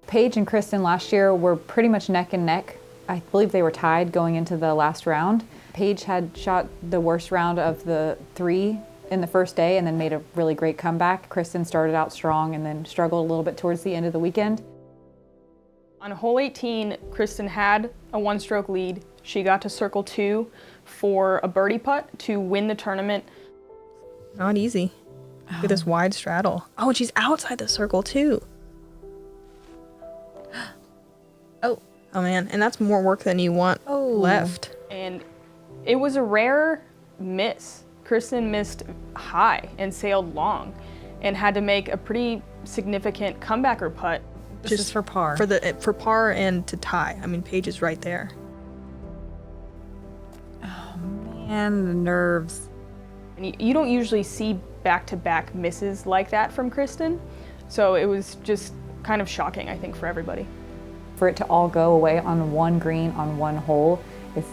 Paige and Kristin last year were pretty much neck and neck. I believe they were tied going into the last round. Paige had shot the worst round of the 3 in the first day and then made a really great comeback. Kristin started out strong and then struggled a little bit towards the end of the weekend. On hole 18, Kristin had a 1-stroke lead. She got to circle 2 for a birdie putt to win the tournament. Not easy with this wide straddle. Oh, and she's outside the circle too. Oh man, and that's more work than you want left. And it was a rare miss. Kristin missed high and sailed long and had to make a pretty significant comebacker putt. This is for par. For par and to tie. I mean, Paige is right there. Oh man, the nerves. And you don't usually see back-to-back misses like that from Kristin, so it was just kind of shocking, I think, for everybody. For it to all go away on one green on one hole is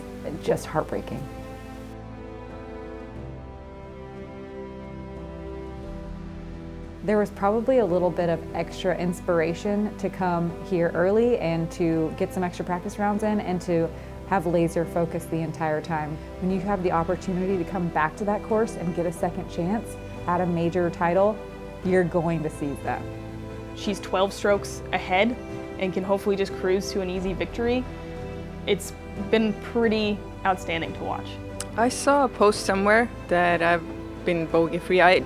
just heartbreaking. There was probably a little bit of extra inspiration to come here early and to get some extra practice rounds in and to have laser focus the entire time. When you have the opportunity to come back to that course and get a second chance at a major title, you're going to seize that. She's 12 strokes ahead and can hopefully just cruise to an easy victory. It's been pretty outstanding to watch. I saw a post somewhere that I've been bogey free. I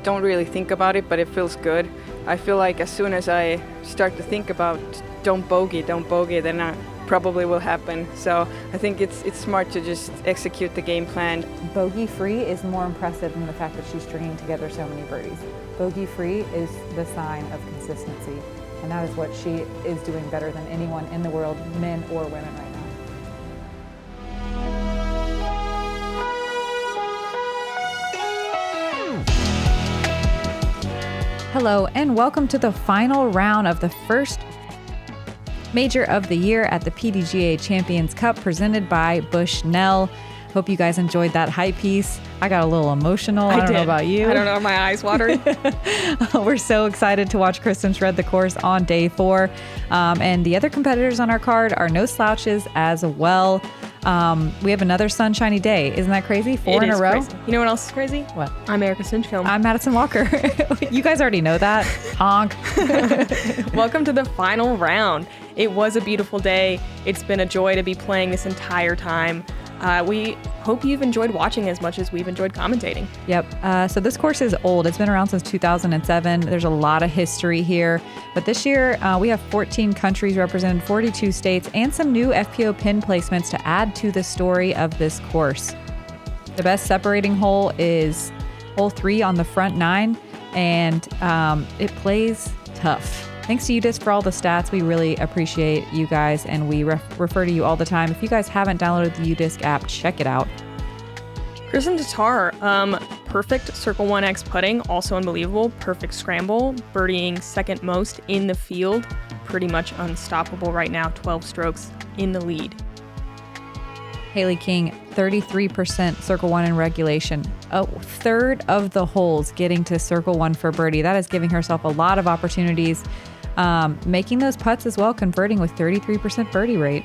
don't really think about it, but it feels good. I feel like as soon as I start to think about don't bogey, then I probably will happen. So I think it's smart to just execute the game plan. Bogey free is more impressive than the fact that she's stringing together so many birdies. Bogey free is the sign of consistency, and that is what she is doing better than anyone in the world, men or women right now. Hello and welcome to the final round of the first major of the year at the PDGA Champions Cup presented by Bushnell. Hope you guys enjoyed that high piece. I got a little emotional. I don't know about you. I don't know, my eyes watered. We're so excited to watch Kristin shred the course on day 4. And the other competitors on our card are no slouches as well. We have another sunshiny day. Isn't that crazy? 4 in a row. Crazy. You know what else is crazy? What? I'm Erika Stinchcomb. I'm Madison Walker. You guys already know that. Honk. Welcome to the final round. It was a beautiful day. It's been a joy to be playing this entire time. We hope you've enjoyed watching as much as we've enjoyed commentating. Yep. So this course is old. It's been around since 2007. There's a lot of history here. But this year, we have 14 countries represented, 42 states, and some new FPO pin placements to add to the story of this course. The best separating hole is hole 3 on the front 9, and it plays tough. Thanks to UDISC for all the stats. We really appreciate you guys, and we refer to you all the time. If you guys haven't downloaded the UDISC app, check it out. Kristin Tattar, perfect Circle 1X putting, also unbelievable. Perfect scramble, birdieing second most in the field. Pretty much unstoppable right now, 12 strokes in the lead. Haley King, 33% Circle 1 in regulation. A third of the holes getting to Circle 1 for birdie. That is giving herself a lot of opportunities. Making those putts as well, converting with 33% birdie rate.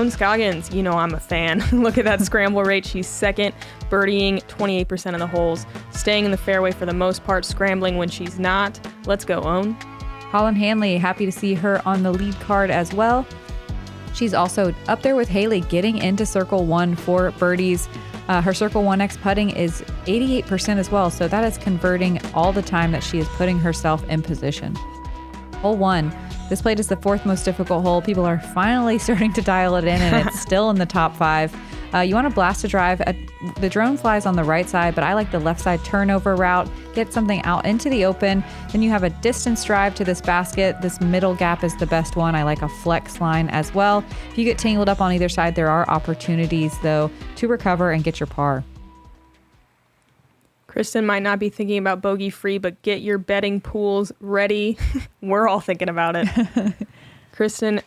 Scoggins, you know I'm a fan. Look at that scramble rate. She's second, birdieing 28% of the holes, staying in the fairway for the most part, scrambling when she's not. Let's go, Own. Holyn Handley, happy to see her on the lead card as well. She's also up there with Haley, getting into Circle 1 for birdies. Her Circle 1X putting is 88% as well, so that is converting all the time that she is putting herself in position. Hole 1. This played is the 4th most difficult hole. People are finally starting to dial it in, and it's still in the top 5. You want to blast a drive. The drone flies on the right side, but I like the left side turnover route. Get something out into the open. Then you have a distance drive to this basket. This middle gap is the best one. I like a flex line as well. If you get tangled up on either side, there are opportunities, though, to recover and get your par. Kristin might not be thinking about bogey free, but get your betting pools ready. We're all thinking about it. Kristin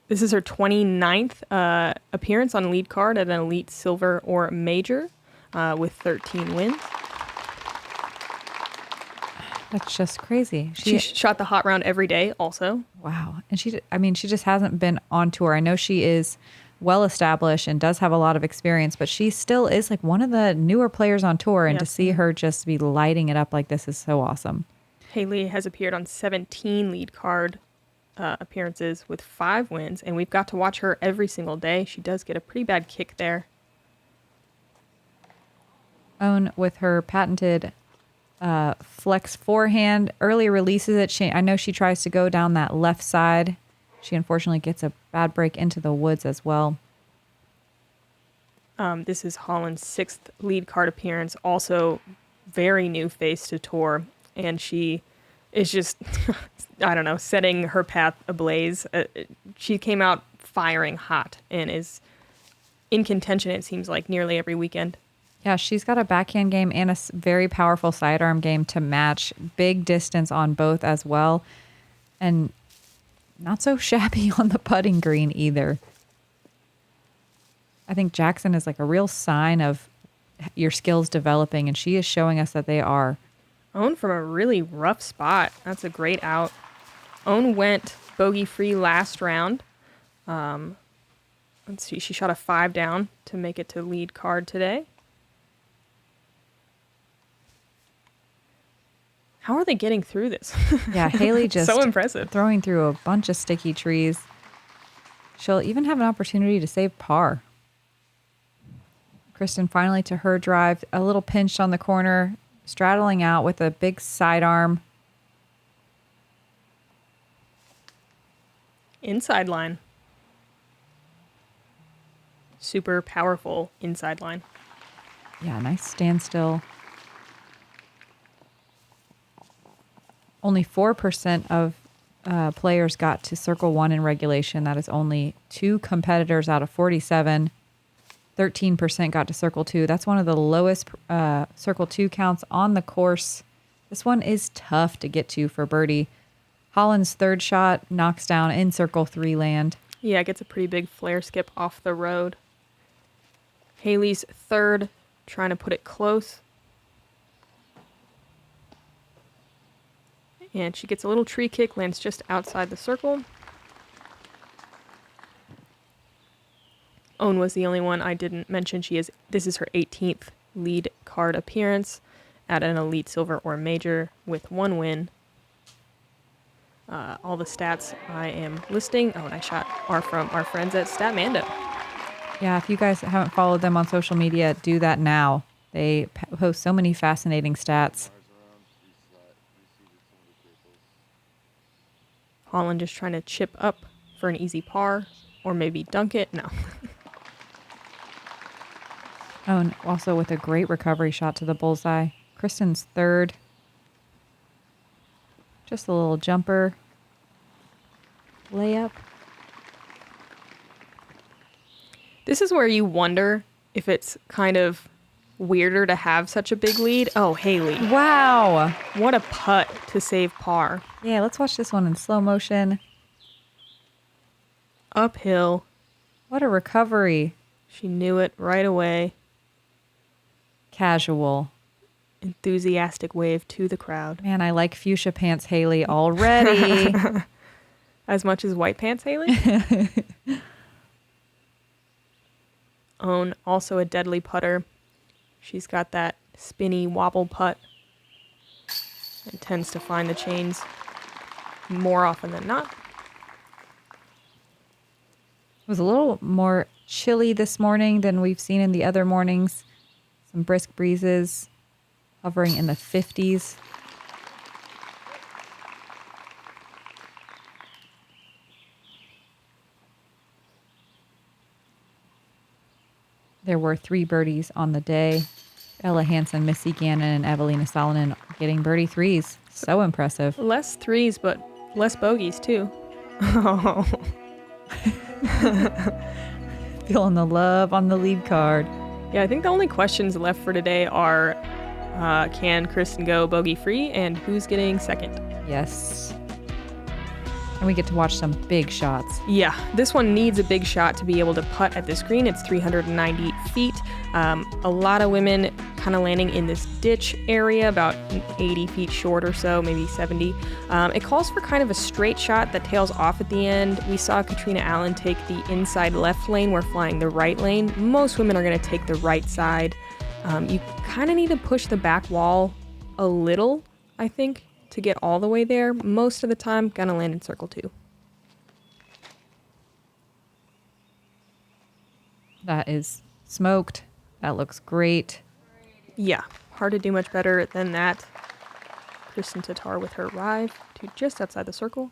this is her 29th appearance on lead card at an elite silver or major with 13 wins. That's just crazy. She shot the hot round every day also. Wow. And she just hasn't been on tour. I know she is well established and does have a lot of experience, but she still is like one of the newer players on tour. And to see her just be lighting it up like this is so awesome. Haley has appeared on 17 lead card appearances with 5 wins, and we've got to watch her every single day. She does get a pretty bad kick there. Own with her patented flex forehand, early releases it. I know she tries to go down that left side. She unfortunately gets a bad break into the woods as well. This is Holyn's 6th lead card appearance, also very new face to tour, and she is just, I don't know, setting her path ablaze. She came out firing hot and is in contention, it seems like, nearly every weekend. Yeah, she's got a backhand game and a very powerful sidearm game to match. Big distance on both as well. And not so shabby on the putting green either. I think Jackson is like a real sign of your skills developing, and she is showing us that they are. Own from a really rough spot. That's a great out. Own went bogey-free last round. Let's see, she shot a 5 down to make it to lead card today. How are they getting through this? Yeah, Haley just so impressive. Throwing through a bunch of sticky trees. She'll even have an opportunity to save par. Kristin finally to her drive, a little pinched on the corner, straddling out with a big sidearm. Inside line. Super powerful inside line. Yeah, nice standstill. Only 4% of players got to Circle 1 in regulation. That is only 2 competitors out of 47. 13% got to Circle 2. That's one of the lowest Circle 2 counts on the course. This one is tough to get to for birdie. Holyn's third shot knocks down in Circle 3 land. Yeah, gets a pretty big flare skip off the road. Haley's third, trying to put it close. And she gets a little tree kick, lands just outside the circle. Own was the only one I didn't mention. This is her 18th lead card appearance at an Elite Silver or Major with 1 win. All the stats I am listing, and I shot are from our friends at Statmando. Yeah, if you guys haven't followed them on social media, do that now. They post so many fascinating stats. Holyn just trying to chip up for an easy par, or maybe dunk it. No. Oh, and also with a great recovery shot to the bullseye. Kristin's third. Just a little jumper. Layup. This is where you wonder if it's kind of weirder to have such a big lead. Oh, Haley. Wow. What a putt to save par. Yeah, let's watch this one in slow motion. Uphill. What a recovery. She knew it right away. Casual. Enthusiastic wave to the crowd. Man, I like fuchsia pants Haley already. As much as white pants Haley? Own, also a deadly putter. She's got that spinny wobble putt and tends to find the chains more often than not. It was a little more chilly this morning than we've seen in the other mornings. Some brisk breezes hovering in the 50s. There were 3 birdies on the day. Ella Hansen, Missy Gannon, and Evelina Salonen getting birdie 3s. So impressive. Less 3s, but less bogeys, too. Oh. Feeling the love on the lead card. Yeah, I think the only questions left for today are, can Kristin go bogey-free, and who's getting second? Yes. And we get to watch some big shots. Yeah, this one needs a big shot to be able to putt at this green. It's 390 feet. A lot of women kind of landing in this ditch area, about 80 feet short or so, maybe 70. It calls for kind of a straight shot that tails off at the end. We saw Katrina Allen take the inside left lane. We're flying the right lane. Most women are going to take the right side. You kind of need to push the back wall a little, I think, to get all the way there. Most of the time, going to land in circle 2. That is smoked. That looks great. Yeah, hard to do much better than that. Kristin Tattar with her arrive to just outside the circle.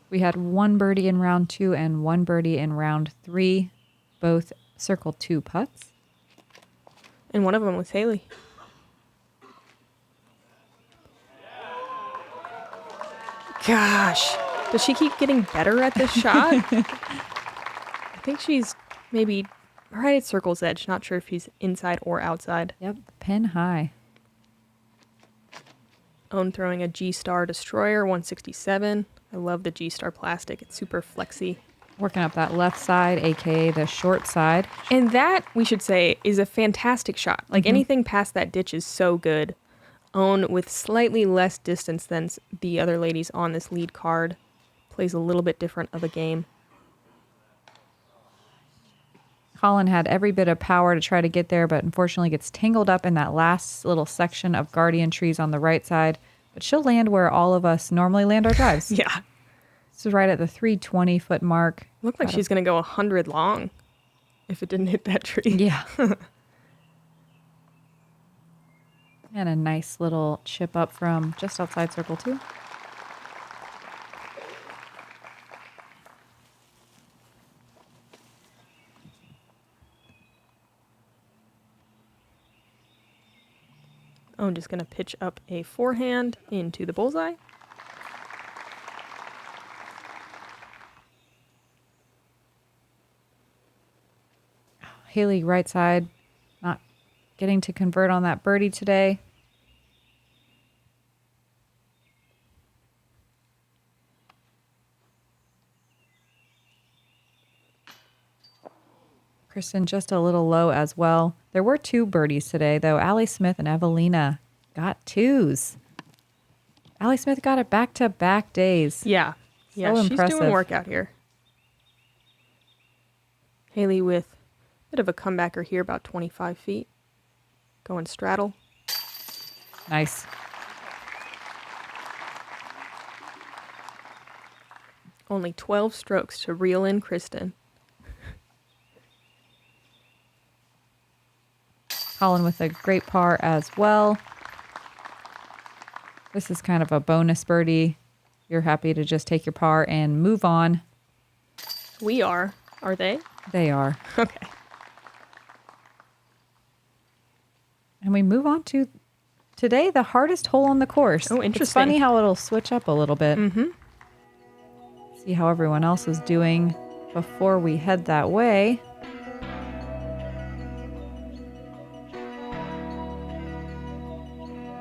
We had 1 birdie in round 2 and 1 birdie in round 3, both circle 2 putts. And one of them was Haley. Gosh, does she keep getting better at this shot? I think she's maybe right at circle's edge. Not sure if he's inside or outside. Yep, pin high. Own throwing a G-Star Destroyer, 167. I love the G-Star plastic. It's super flexy. Working up that left side, aka the short side. And that, we should say, is a fantastic shot. Like anything past that ditch is so good. Own with slightly less distance than the other ladies on this lead card. Plays a little bit different of a game. Holyn had every bit of power to try to get there, but unfortunately gets tangled up in that last little section of guardian trees on the right side. But she'll land where all of us normally land our drives. Yeah. This is right at the 320-foot mark. Looked like she's going to go 100 long if it didn't hit that tree. Yeah. And a nice little chip up from just outside circle 2. I'm just going to pitch up a forehand into the bullseye. Haley right side, not getting to convert on that birdie today. Kristin just a little low as well. There were 2 birdies today, though. Allie Smith and Evelina got 2s. Allie Smith got it back-to-back days. Yeah. Yeah, So she's impressive. doing work out here. Haley with a bit of a comebacker here, about 25 feet. Going straddle. Nice. Only 12 strokes to reel in Kristin. Holyn with a great par as well. This is kind of a bonus birdie. You're happy to just take your par and move on. We are. Are they? They are. Okay. And we move on to today, the hardest hole on the course. Oh, interesting. It's funny how it'll switch up a little bit. Mm-hmm. See how everyone else is doing before we head that way.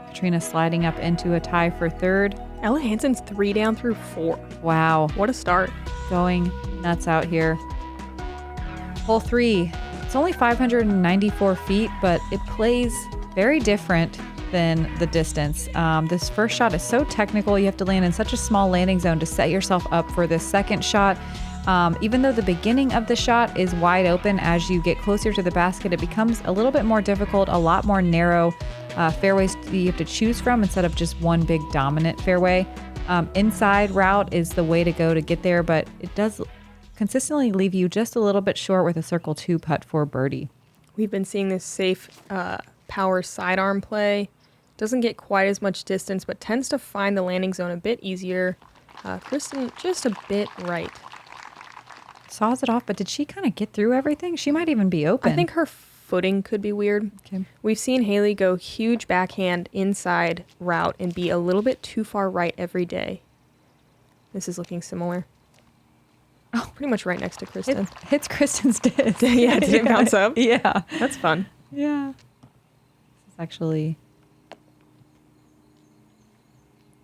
Katrina sliding up into a tie for 3rd. Ella Hansen's 3 down through 4. Wow. What a start. Going nuts out here. Hole 3. It's only 594 feet, but it plays very different than the distance. This first shot is so technical. You have to land in such a small landing zone to set yourself up for this second shot. Even though the beginning of the shot is wide open, as you get closer to the basket, it becomes a little bit more difficult, a lot more narrow fairways you have to choose from instead of just one big dominant fairway. Inside route is the way to go to get there, but it does consistently leave you just a little bit short with a circle 2 putt for birdie. We've been seeing this safe power sidearm play. Doesn't get quite as much distance, but tends to find the landing zone a bit easier. Kristin just a bit right. Saws it off, but did she kind of get through everything? She might even be open. I think her footing could be weird. Okay. We've seen Haley go huge backhand inside route and be a little bit too far right every day. This is looking similar. Oh, pretty much right next to Kristin. It hits Kristin's disc. Yeah, did it bounce up? Yeah. That's fun. Yeah. This is actually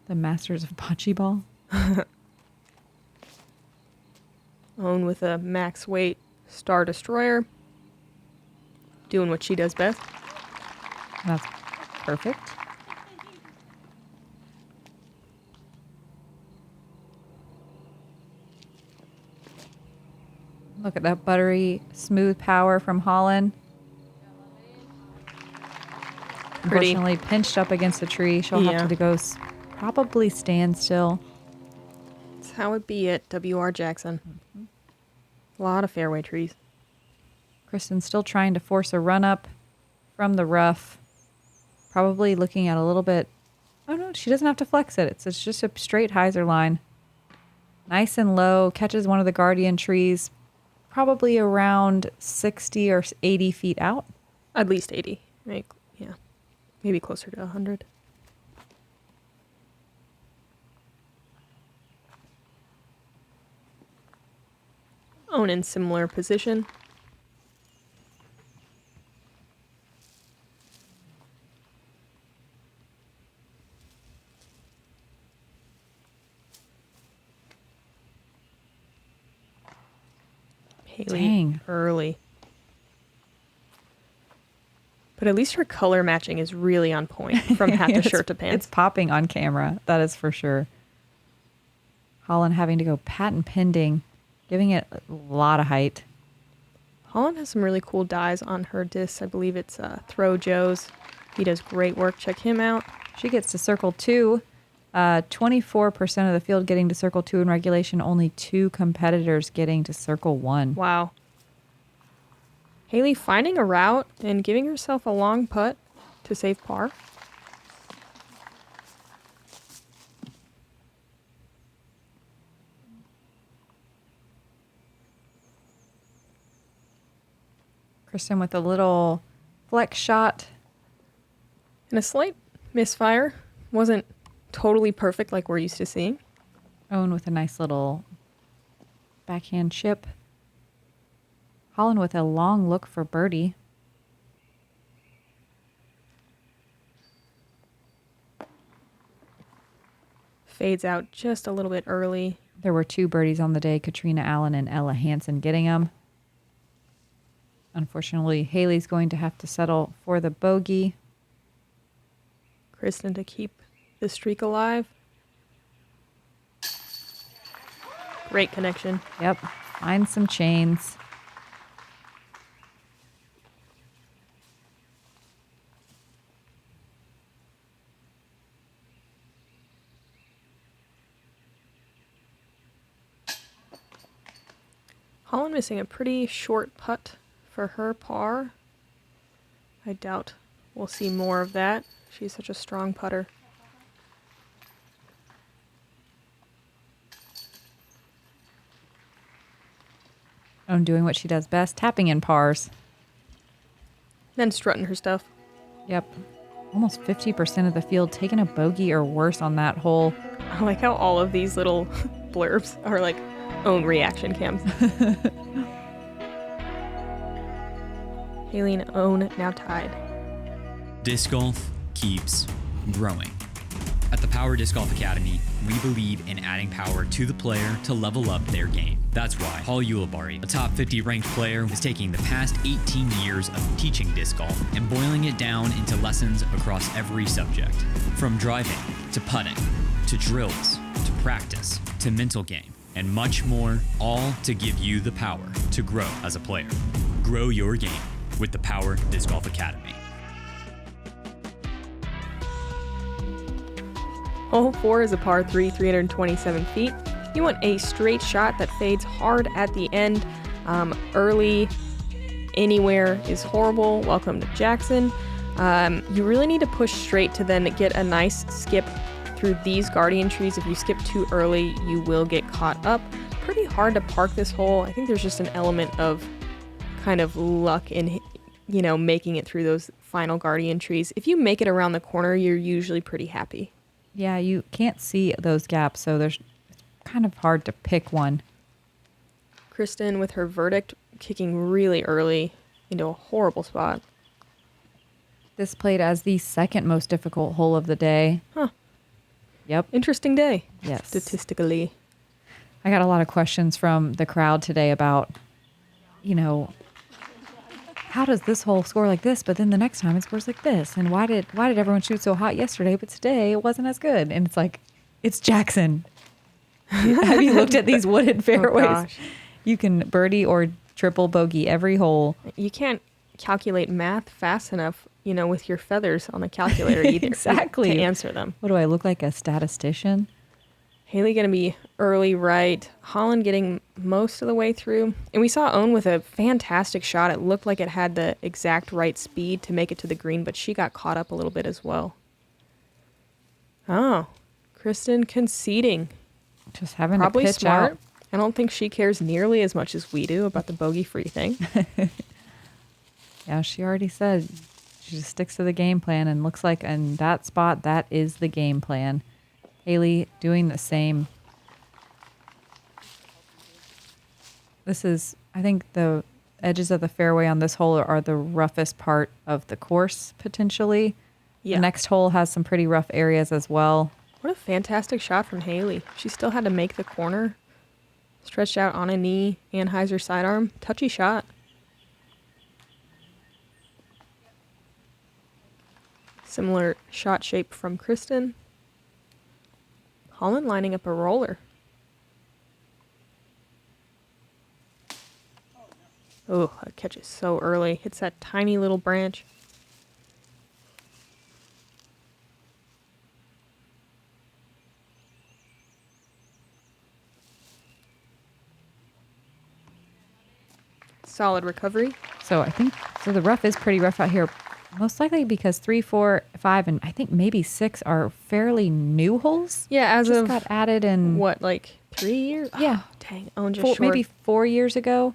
the Masters of Bocce Ball. Own with a max weight Star Destroyer. Doing what she does best. That's perfect. Look at that buttery, smooth power from Holyn. Pretty. Unfortunately, pinched up against the tree. She'll have to go probably stand still. That's how it be at W.R. Jackson. A lot of fairway trees. Kristin still trying to force a run up from the rough. Probably looking at a little bit. Oh no, she doesn't have to flex it. It's just a straight hyzer line. Nice and low. Catches one of the guardian trees. Probably around 60 or 80 feet out. At least 80. Yeah. Maybe closer to 100. Own in similar position. Haley Dang. early. But at least her color matching is really on point from hat to shirt to pants. It's popping on camera. That is for sure. Holyn having to go patent pending, giving it a lot of height. Holyn has some really cool dies on her discs. I believe it's Throw Joe's. He does great work. Check him out. She gets to circle 2. 24% of the field getting to circle 2 in regulation. Only 2 competitors getting to circle 1. Wow. Haley finding a route and giving herself a long putt to save par. Kristin with a little flex shot. And a slight misfire. Wasn't totally perfect like we're used to seeing. Owen with a nice little backhand chip. Holyn with a long look for birdie. Fades out just a little bit early. There were 2 birdies on the day, Katrina Allen and Ella Hansen getting them. Unfortunately, Haley's going to have to settle for the bogey. Kristin to keep the streak alive. Great connection. Yep, find some chains. Holyn missing a pretty short putt for her par. I doubt we'll see more of that. She's such a strong putter. Owen doing what she does best, tapping in pars. Then strutting her stuff. Yep. Almost 50% of the field taking a bogey or worse on that hole. I like how all of these little blurbs are like own reaction cams. Haley and Owen now tied. Disc golf keeps growing. At the Power Disc Golf Academy, we believe in adding power to the player to level up their game. That's why Ulibarri, a top 50 ranked player, is taking the past 18 years of teaching disc golf and boiling it down into lessons across every subject. From driving, to putting, to drills, to practice, to mental game, and much more, all to give you the power to grow as a player. Grow your game with the Power Disc Golf Academy. Hole 4 is a par 3, 327 feet. You want a straight shot that fades hard at the end. Early, anywhere is horrible. Welcome to Jackson. You really need to push straight to then get a nice skip through these guardian trees. If you skip too early, you will get caught up. Pretty hard to park this hole. I think there's just an element of kind of luck in, making it through those final guardian trees. If you make it around the corner, you're usually pretty happy. Yeah, you can't see those gaps, so it's kind of hard to pick one. Kristin with her verdict kicking really early into a horrible spot. This played as the second most difficult hole of the day. Huh. Yep. Interesting day. Yes. Statistically. I got a lot of questions from the crowd today about, how does this hole score like this, but then the next time it scores like this? And why did everyone shoot so hot yesterday, but today it wasn't as good? And it's like, it's Jackson. Have you looked at these wooded fairways? gosh. You can birdie or triple bogey every hole. You can't calculate math fast enough, with your feathers on the calculator either. Exactly. To answer them. What do I look like, a statistician? Haley going to be early right. Holyn getting most of the way through. And we saw Owen with a fantastic shot. It looked like it had the exact right speed to make it to the green, but she got caught up a little bit as well. Oh, Kristin conceding. Just having Probably to pitch smart. out. I don't think she cares nearly as much as we do about the bogey-free thing. Yeah, she already said she just sticks to the game plan, and looks like in that spot, that is the game plan. Haley doing the same. This is, I think the edges of the fairway on this hole are the roughest part of the course, potentially. Yeah. The next hole has some pretty rough areas as well. What a fantastic shot from Haley. She still had to make the corner. Stretched out on a knee, Anheuser sidearm. Touchy shot. Similar shot shape from Kristin. Holyn lining up a roller. Oh, that catches so early. Hits that tiny little branch. Solid recovery. So I think, so the rough is pretty rough out here. Most likely because 3, 4, 5, and I think maybe 6 are fairly new holes. Yeah, as Just of got added in what, like 3 years? Yeah. Oh, dang. Owen just short. maybe 4 years ago.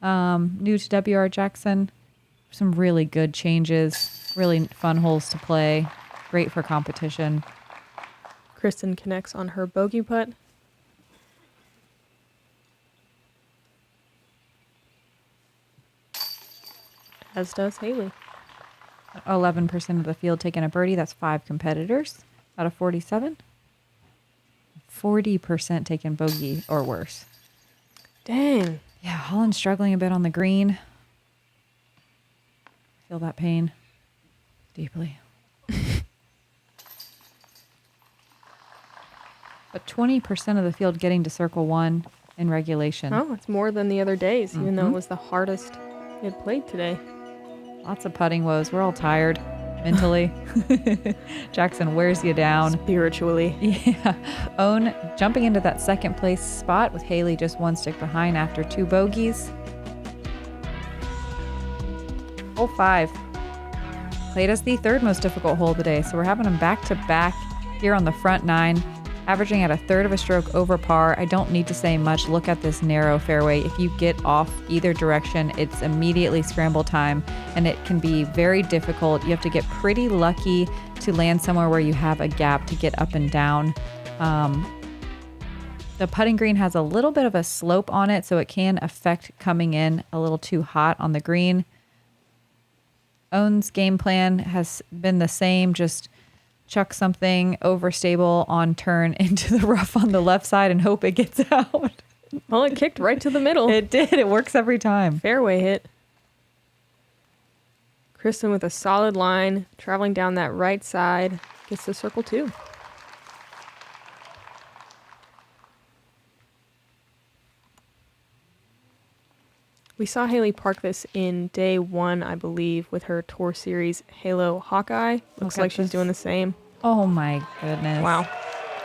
New to WR Jackson. Some really good changes. Really fun holes to play. Great for competition. Kristin connects on her bogey putt. As does Haley. 11% of the field taking a birdie. That's 5 competitors out of 47. 40% taking bogey or worse. Dang. Yeah, Holland's struggling a bit on the green. Feel that pain deeply. But 20% of the field getting to circle 1 in regulation. Oh, it's more than the other days, even though it was the hardest it played today. Lots of putting woes. We're all tired mentally. Jackson wears you down. Spiritually. Yeah. Owen jumping into that second place spot with Haley just 1 stick behind after 2 bogeys. Hole 5. Played as the 3rd most difficult hole of the day. So we're having them back to back here on the front 9. Averaging at a 1/3 of a stroke over par. I don't need to say much. Look at this narrow fairway. If you get off either direction, it's immediately scramble time, and it can be very difficult. You have to get pretty lucky to land somewhere where you have a gap to get up and down. The putting green has a little bit of a slope on it, so it can affect coming in a little too hot on the green. Owen's game plan has been the same, just chuck something overstable on turn into the rough on the left side and hope it gets out. Well, it kicked right to the middle. It did. It works every time. Fairway hit. Kristin with a solid line, traveling down that right side, gets to circle 2. We saw Haley park this in day 1, I believe, with her Tour Series Halo Hawkeye. Looks like she's doing the same. Oh my goodness. Wow.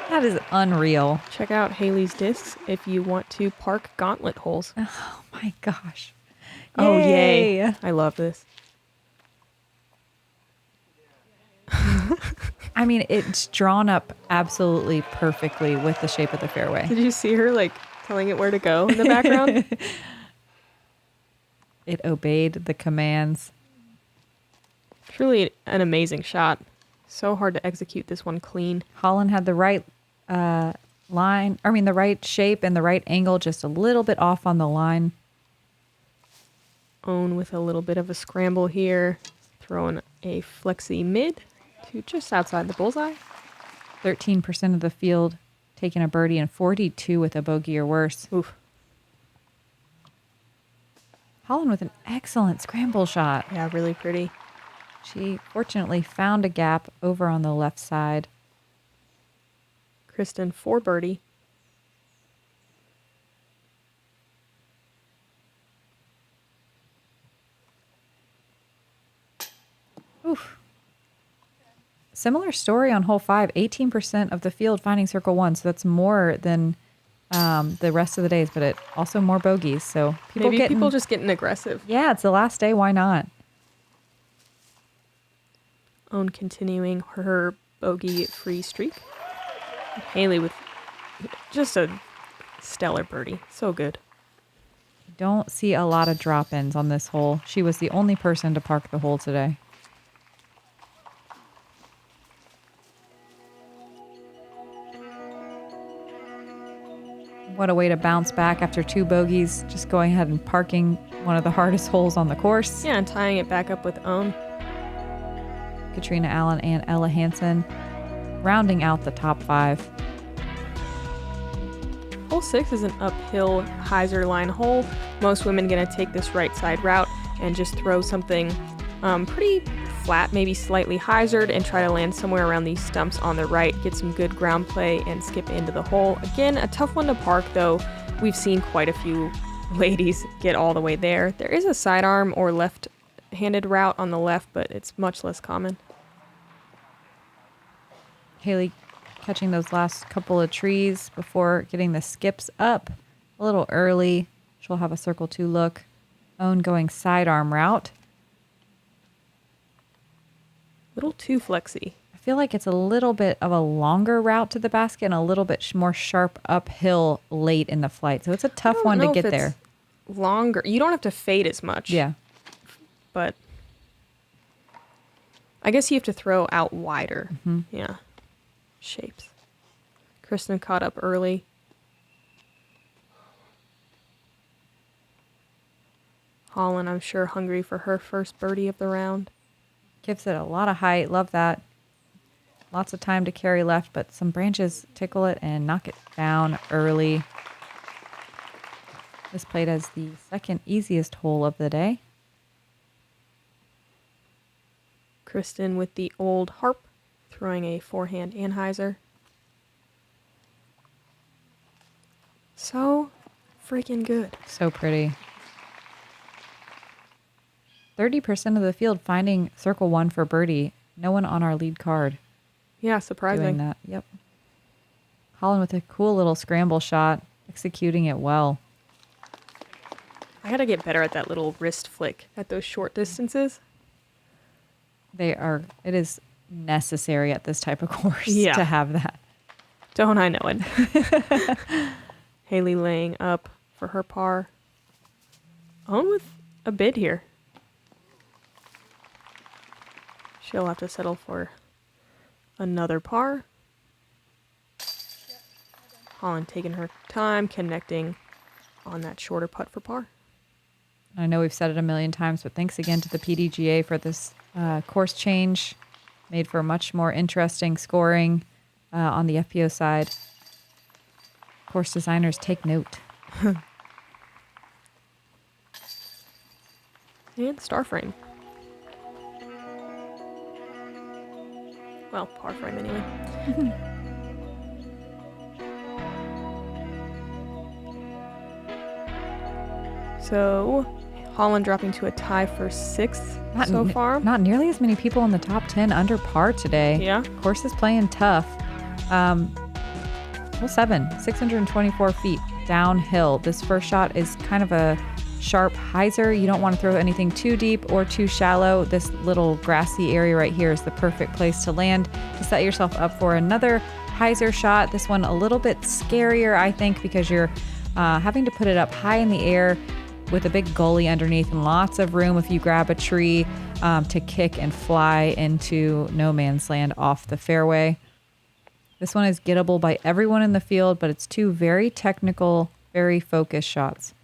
That is unreal. Check out Haley's discs if you want to park gauntlet holes. Oh my gosh. Oh, yay. I love this. I mean, it's drawn up absolutely perfectly with the shape of the fairway. Did you see her, like, telling it where to go in the background? It obeyed the commands. Truly an amazing shot. So hard to execute this one clean. Holyn had the right the right shape and the right angle, just a little bit off on the line. Owen with a little bit of a scramble here. Throwing a flexi mid to just outside the bullseye. 13% of the field taking a birdie and 42 with a bogey or worse. Oof. Holyn with an excellent scramble shot. Yeah, really pretty. She fortunately found a gap over on the left side. Kristin for birdie. Oof. Similar story on hole 5. 18% of the field finding circle 1, so that's more than the rest of the days, but it also more bogeys. So people just getting aggressive. Yeah, it's the last day. Why not? Own continuing her bogey-free streak. Haley with just a stellar birdie. So good. Don't see a lot of drop-ins on this hole. She was the only person to park the hole today. What a way to bounce back after 2 bogeys. Just going ahead and parking one of the hardest holes on the course. Yeah, and tying it back up with own. Katrina Allen and Ella Hansen rounding out the top 5. Hole 6 is an uphill hyzer line hole. Most women going to take this right side route and just throw something pretty flat, maybe slightly hyzered, and try to land somewhere around these stumps on the right, get some good ground play, and skip into the hole. Again, a tough one to park, though. We've seen quite a few ladies get all the way there. There is a sidearm or left-handed route on the left, but it's much less common. Haley catching those last couple of trees before getting the skips up a little early. She'll have a circle 2 look. Own going sidearm route. Little too flexy. I feel like it's a little bit of a longer route to the basket and a little bit more sharp uphill late in the flight. So it's a tough one to get there. Longer. You don't have to fade as much. Yeah. But I guess you have to throw out wider. Mm-hmm. Yeah. Shapes. Kristin caught up early. Holyn, I'm sure, hungry for her first birdie of the round. Gives it a lot of height. Love that. Lots of time to carry left, but some branches tickle it and knock it down early. This played as the second easiest hole of the day. Kristin with the old harp, throwing a forehand anhyzer. So freaking good. So pretty. 30% of the field finding circle 1 for birdie. No one on our lead card Yeah, surprising. doing that. Yep. Holyn with a cool little scramble shot, executing it well. I gotta get better at that little wrist flick at those short distances. It is necessary at this type of course Yeah. to have that. Don't I know it? Haley laying up for her par. Own with a bid here. She'll have to settle for another par. Holyn taking her time, connecting on that shorter putt for par. I know we've said it a million times, but thanks again to the PDGA for this course change. Made for much more interesting scoring on the FPO side. Course designers, take note. And star frame. Well, par frame anyway. So, Holyn dropping to a tie for 6th so far. Not nearly as many people in the top 10 under par today. Yeah. Course is playing tough. Hole 7, 624 feet downhill. This first shot is kind of a sharp hyzer. You don't want to throw anything too deep or too shallow. This little grassy area right here is the perfect place to land to set yourself up for another hyzer shot. This one a little bit scarier, I think, because you're having to put it up high in the air with a big gully underneath and lots of room if you grab a tree to kick and fly into no man's land off the fairway. This one is gettable by everyone in the field, but it's 2 very technical, very focused shots.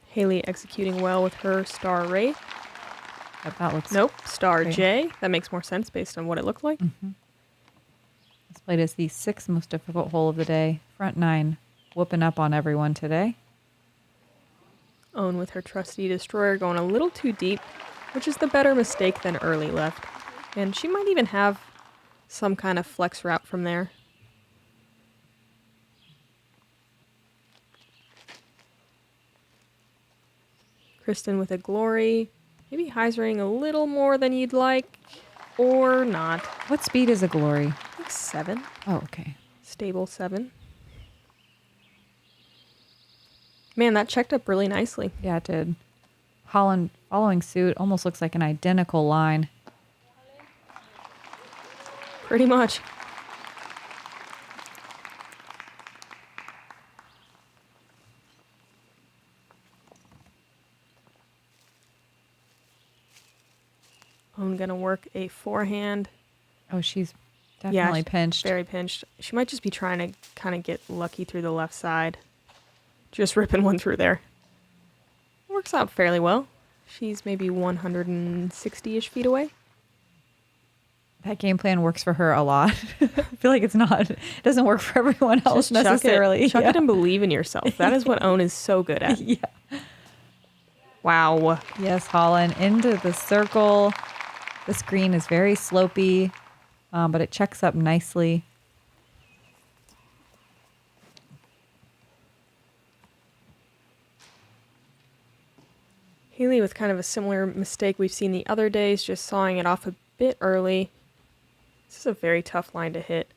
Haley executing well with her star Ray. But that looks Star great. J. That makes more sense based on what it looked like. This played as the 6th most difficult hole of the day. Front 9 whooping up on everyone today. Own with her trusty destroyer going a little too deep, which is the better mistake than early left. And she might even have some kind of flex route from there. Kristin with a glory. Maybe hyzering a little more than you'd like, or not. What speed is a glory? I think 7. Oh, okay. Stable 7. Man, that checked up really nicely. Yeah, it did. Holyn following suit. Almost looks like an identical line. Pretty much. I'm gonna work a forehand. Oh, she's definitely pinched. Very pinched. She might just be trying to kind of get lucky through the left side. Just ripping one through there. Works out fairly well. She's maybe 160-ish feet away. That game plan works for her a lot. I feel like it doesn't work for everyone else Just necessarily. Chuck it and believe in yourself. That is what Own is so good at. Yeah. Wow. Yes, Holyn into the circle. This green is very slopey, but it checks up nicely. Haley with kind of a similar mistake we've seen the other days, just sawing it off a bit early. This is a very tough line to hit.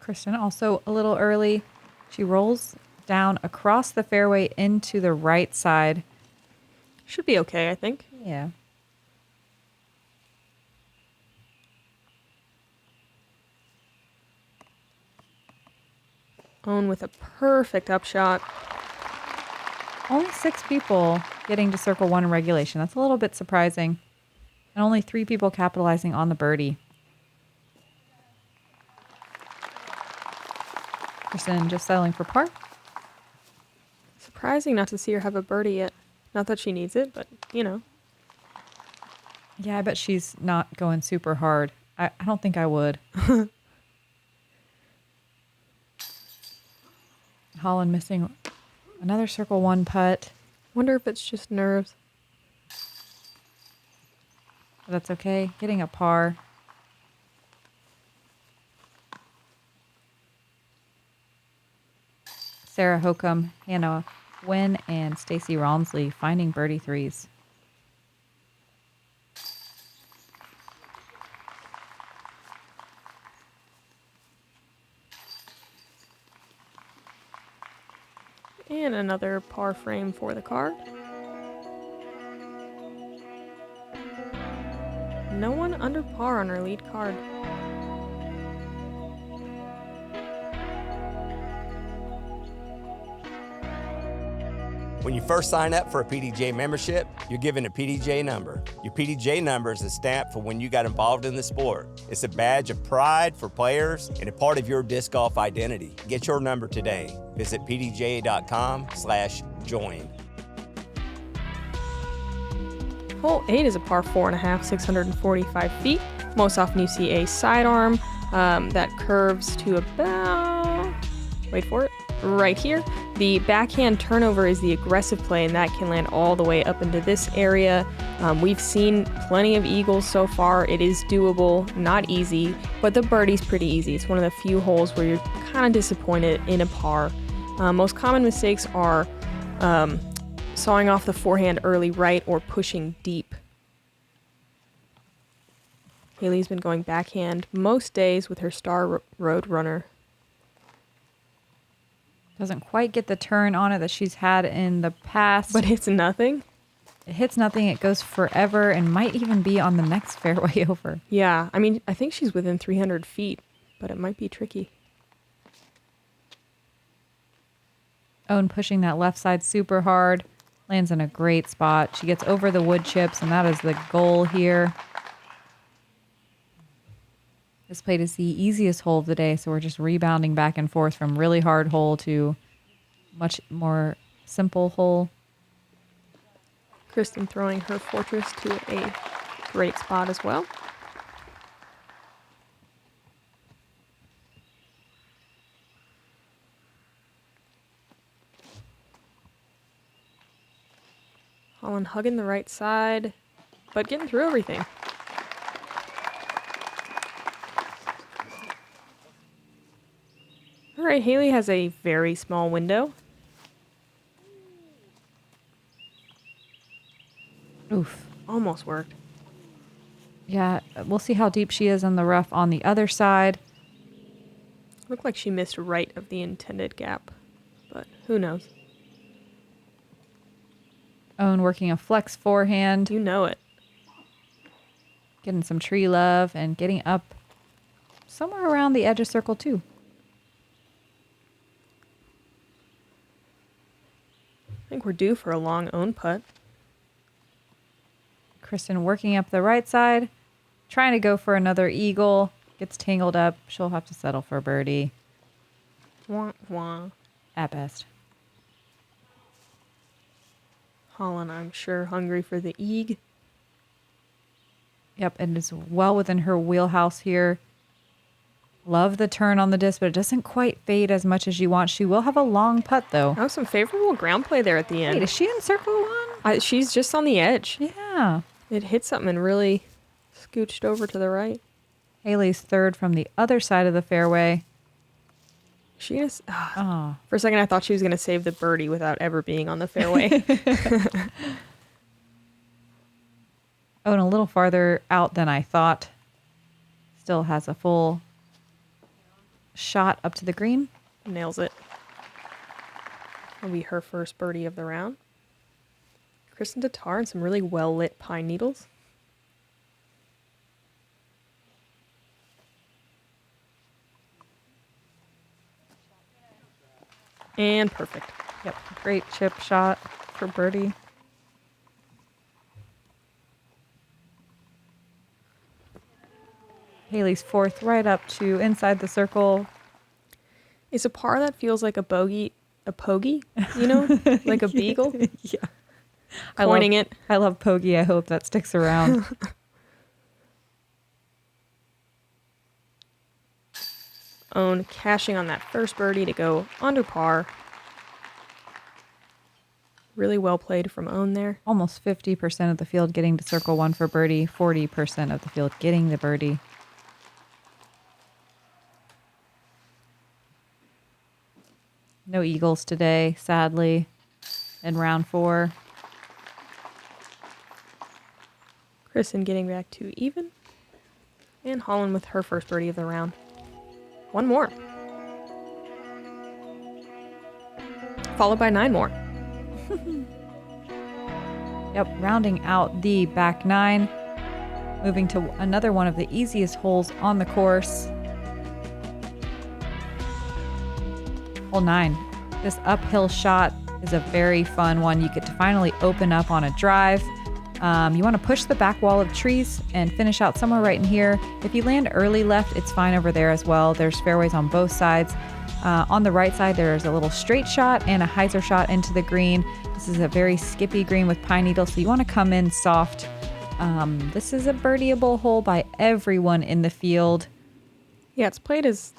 Kristin also a little early. She rolls down across the fairway into the right side. Should be okay, I think. Yeah. Own with a perfect upshot. Only 6 people getting to circle 1 in regulation. That's a little bit surprising. And only 3 people capitalizing on the birdie. Kristin just settling for par. Surprising not to see her have a birdie yet. Not that she needs it, but, you know. Yeah, I bet she's not going super hard. I don't think I would. Holyn missing another circle 1 putt. Wonder if it's just nerves. But that's okay. Getting a par. Sarah Hokum, Hannah Wynn, and Stacy Romsley finding birdie 3s. And another par frame for the card. No one under par on our lead card. When you first sign up for a PDGA membership, you're given a PDGA number. Your PDGA number is a stamp for when you got involved in the sport. It's a badge of pride for players and a part of your disc golf identity. Get your number today. Visit pdga.com/join. Hole 8 is a par 4.5, 645 feet. Most often you see a sidearm that curves to about, wait for it, right here. The backhand turnover is the aggressive play, and that can land all the way up into this area. We've seen plenty of eagles so far. It is doable, not easy, but the birdie's pretty easy. It's one of the few holes where you're kind of disappointed in a par. Most common mistakes are sawing off the forehand early right or pushing deep. Haley's been going backhand most days with her Star Road runner. Doesn't quite get the turn on it that she's had in the past. But it's nothing. It hits nothing. It goes forever and might even be on the next fairway over. Yeah, I mean, I think she's within 300 feet, but it might be tricky. Own pushing that left side super hard. Lands in a great spot. She gets over the wood chips, and that is the goal here. This plate is the easiest hole of the day, so we're just rebounding back and forth from really hard hole to much more simple hole. Kristin throwing her fortress to a great spot as well. Holyn hugging the right side, but getting through everything. All right, Haley has a very small window. Oof. Almost worked. Yeah, we'll see how deep she is on the rough on the other side. Looked like she missed right of the intended gap, but who knows? Owen working a flex forehand, You know it. getting some tree love and getting up somewhere around the edge of circle 2. I think we're due for a long own putt. Kristin working up the right side, trying to go for another eagle. Gets tangled up. She'll have to settle for a birdie Wah, wah. at best. Holyn, I'm sure, hungry for the eag. Yep, and it's well within her wheelhouse here. Love the turn on the disc, but it doesn't quite fade as much as you want. She will have a long putt, though. That was some favorable ground play there at the end. Wait, is she in circle 1? She's just on the edge. Yeah. It hit something and really scooched over to the right. Haley's third from the other side of the fairway. She is. Oh, For a second, I thought she was going to save the birdie without ever being on the fairway. oh, and a little farther out than I thought. Still has a full shot up to the green. Nails it. Will be her first birdie of the round. Kristin Tattar and some really well-lit pine needles. And perfect. Yep, great chip shot for birdie. Haley's fourth right up to inside the circle. It's a par that feels like a bogey, a pogey, you know, like a beagle. Yeah. Coining it. I love Pogey. I hope that sticks around. Owen cashing on that first birdie to go under par. Really well played from Owen there. Almost 50% of the field getting to circle 1 for birdie, 40% of the field getting the birdie. No eagles today, sadly, in round 4. Kristin getting back to even. And Holyn with her first birdie of the round. One more. Followed by 9 more. Yep, rounding out the back 9. Moving to another one of the easiest holes on the course. Hole 9. This uphill shot is a very fun one. You get to finally open up on a drive. You want to push the back wall of trees and finish out somewhere right in here. If you land early left, it's fine over there as well. There's fairways on both sides. On the right side, there's a little straight shot and a hyzer shot into the green. This is a very skippy green with pine needles, so you want to come in soft. This is a birdieable hole by everyone in the field. Yeah, it's played as,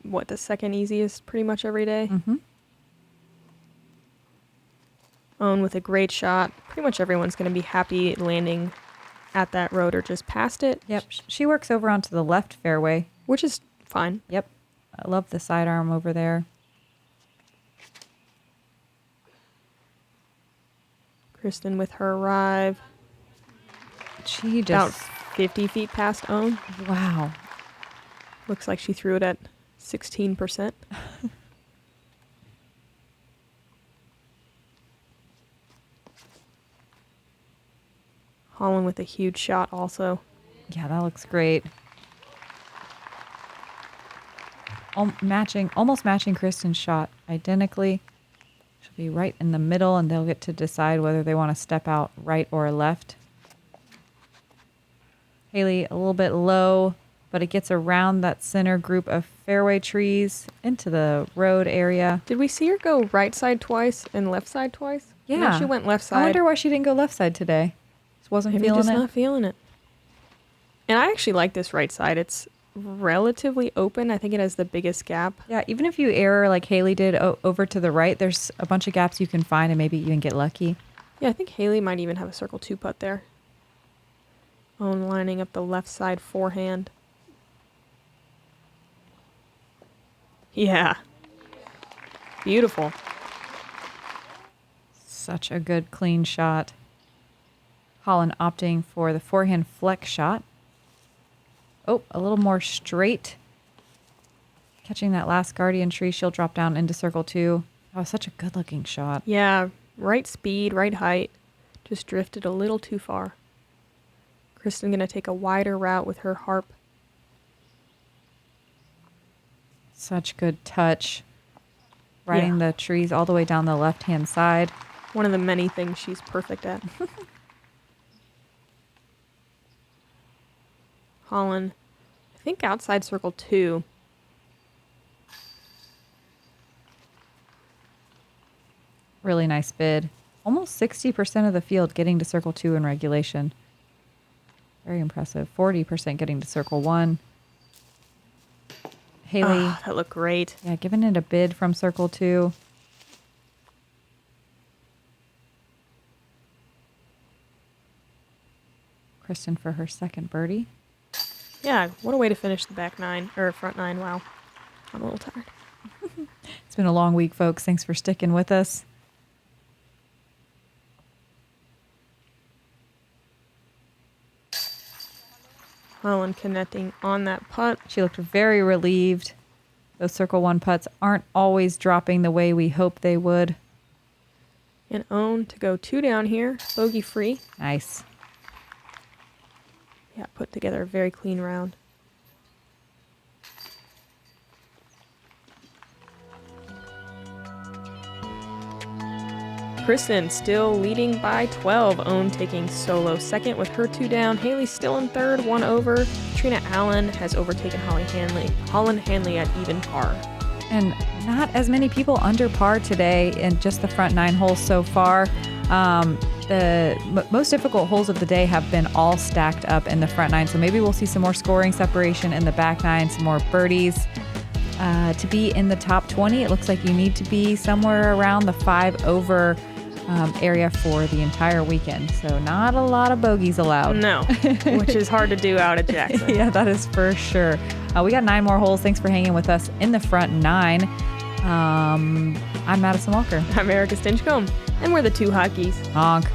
what, the second easiest pretty much every day. Mm-hmm. Owen with a great shot. Pretty much everyone's going to be happy landing at that road or just past it. Yep, she works over onto the left fairway. Which is fine. Yep, I love the sidearm over there. Kristin with her arrive. She About just, 50 feet past Owen. wow. Looks like she threw it at 16%. Holyn with a huge shot also. Yeah, that looks great. Almost matching Kristin's shot identically. She'll be right in the middle, and they'll get to decide whether they want to step out right or left. Haley a little bit low, but it gets around that center group of fairway trees into the road area. Did we see her go right side twice and left side twice? Yeah. No, she went left side. I wonder why she didn't go left side today. Just wasn't Maybe feeling just it. not feeling it. And I actually like this right side. It's relatively open. I think it has the biggest gap. Yeah, even if you err like Haley did over to the right, there's a bunch of gaps you can find and maybe even get lucky. Yeah, I think Haley might even have a circle 2 putt there. Owen lining up the left side forehand. Yeah. Beautiful. Such a good clean shot. Holyn opting for the forehand flex shot. Oh, a little more straight. Catching that last guardian tree, she'll drop down into circle 2. Oh, such a good looking shot. Yeah, right speed, right height. Just drifted a little too far. Kristin going to take a wider route with her harp. Such good touch. Riding the trees all the way down the left-hand side. One of the many things she's perfect at. Holyn, I think outside circle 2. Really nice bid. Almost 60% of the field getting to circle 2 in regulation. Very impressive. 40% getting to circle 1. Haley. Oh, that looked great. Yeah, giving it a bid from circle 2. Kristin for her second birdie. Yeah, what a way to finish the back 9, or front 9. Wow. I'm a little tired. It's been a long week, folks. Thanks for sticking with us. Holyn connecting on that putt. She looked very relieved. Those circle 1 putts aren't always dropping the way we hoped they would. And Owen to go 2 down here, bogey free. Nice. Yeah, put together a very clean round. Kristin still leading by 12. Owen taking solo second with her 2 down. Haley still in third, 1 over. Trina Allen has overtaken Holyn Handley at even par. And not as many people under par today in just the front 9 holes so far. The most difficult holes of the day have been all stacked up in the front 9. So maybe we'll see some more scoring separation in the back 9, some more birdies. To be in the top 20, it looks like you need to be somewhere around the 5 over area for the entire weekend. So not a lot of bogeys allowed. No, which is hard to do out at Jackson. Yeah, that is for sure. We got 9 more holes. Thanks for hanging with us in the front 9. I'm Madison Walker. I'm Erika Stinchcomb, and we're the 2 Hotkeys. Honk.